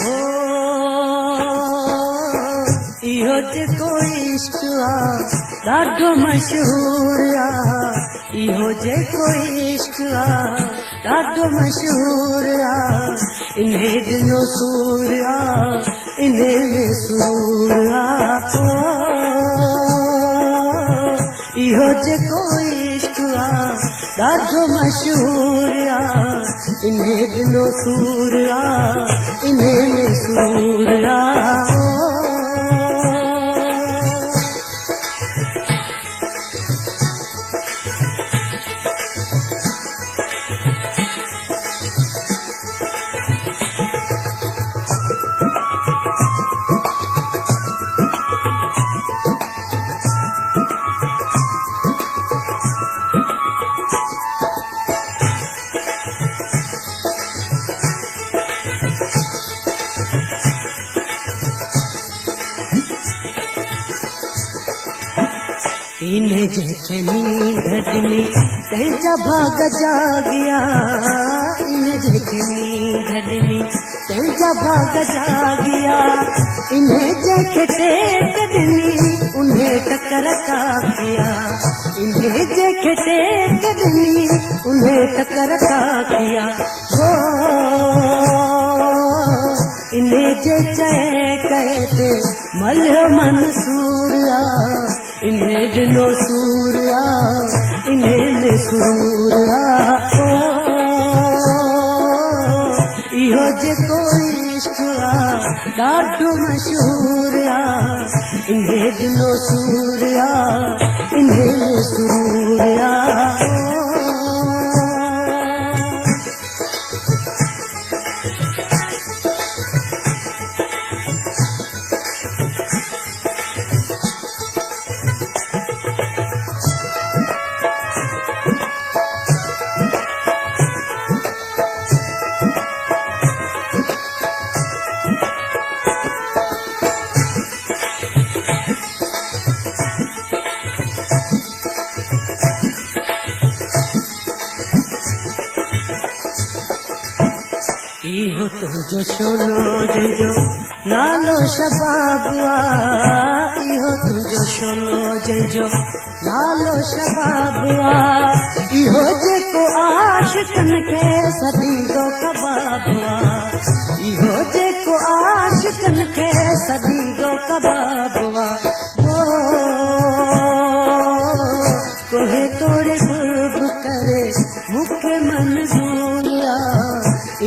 हो इहो जेको इश्क आ ॾाढो मशहूर आ इहो जेको इश्क आ ॾाढो मशहूर आ इन्हे ॾिनो सूर आ इन्हे में सूर आ इहो जेको इश्क आ ॾाढो मशहूर आ इन्हे ॾिनो सूर आ इन्हे में सूर आ इन्हें जैसे नींद ॾिनी तंहिंजा भाग जागिया इन्हें जैसे नींद ॾिनी तंहिंजा भाग जागिया इन्हें जैसे टेक ॾिनी उन्हें टकर काकिया इन्हें जैसे टेक ॾिनी उन्हें टकर काकिया हो इन्हें जे चए कहे ते मल्ह मंसूर आ इन्हें ॾिनो सूर आ इन्हें में सूर आ इहो जेको इश्क आ ॾाढो मशहूर आ इन्हें ॾिनो सूर आ इन्हें में सूर आ इहो तुंहिंजो सोनो जंहिंजो नालो शबाब आ इहो तुंहिंजो सोनो जंहिंजो नालो शबाब आ इहो जेको आशिक़नि खे सदींदो कबाब आ इहो जेको आशिक़नि खे सदींदो कबाब आ तोहे तोड़े गुर्ब करे मूंखे मंज़ूर आ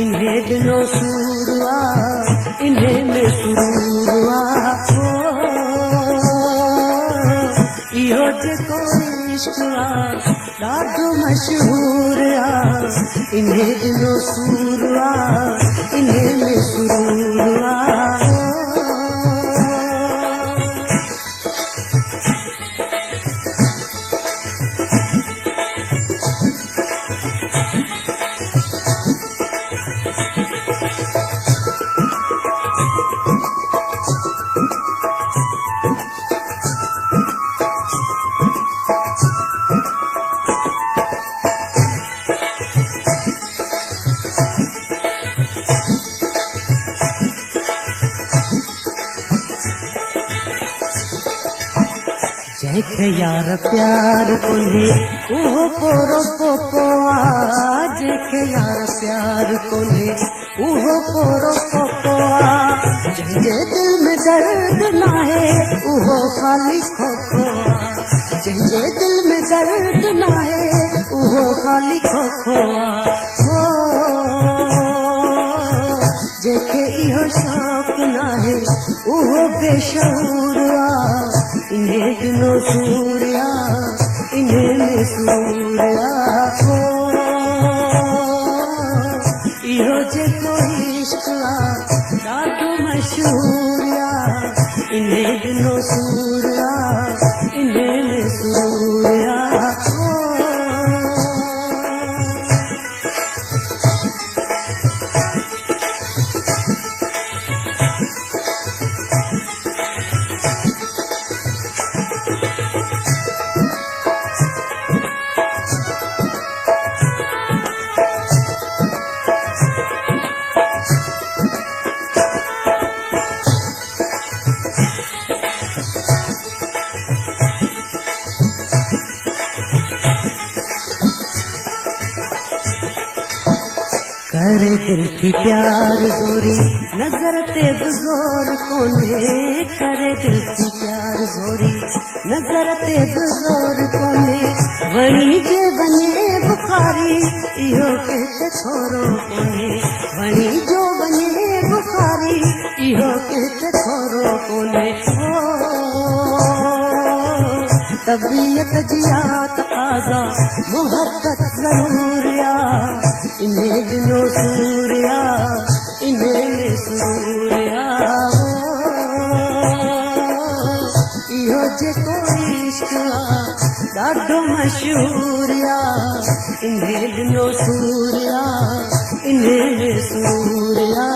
इन्हें ॾिनो सूर आ इन्हें में सूर आ इहो जेको इश्क आ ॾाढो मशहूर आ इन्हें ॾिनो सूर आ इन्हें में सूर आ जैसे यार प्यार कोन्हे उहो पोरो पोपो आ जैसे यार प्यार कोन्हे उहो पोरो पोपो आ जंहिंजे दिल में दर्द नाहे उहो खाली खोखो आ जंहिंजे दिल में दर्द नाहे उहो खाली खोखो आ जंहिंखे इहो शौक़ नाहे उहो बेशऊर आ इन्हें ॾिनो सूर आ इन्हें में सूर आ इहो जेको इश्क आ ॾाढो मशहूर आ इन्हें ॾिनो सूर आ इन्हें में सूर आ दिल की प्यार गोरी नजर ते जोर कोने करे दिल की प्यार गोरी नजर ते जोर कोने वणी जे बने बुखारी इहो केते छोरो कोने वणी जो बने बुखारी इहो केते छोरो कोने तबीयत जियात आजा मोहब्बत जरूरिया इन्हें दिनों सूर्या इन्हें सूर्या इहो जेको इश्क ॾाढो मशहूरिया इन्हें दिनों सूर्या इन्हें सूर्या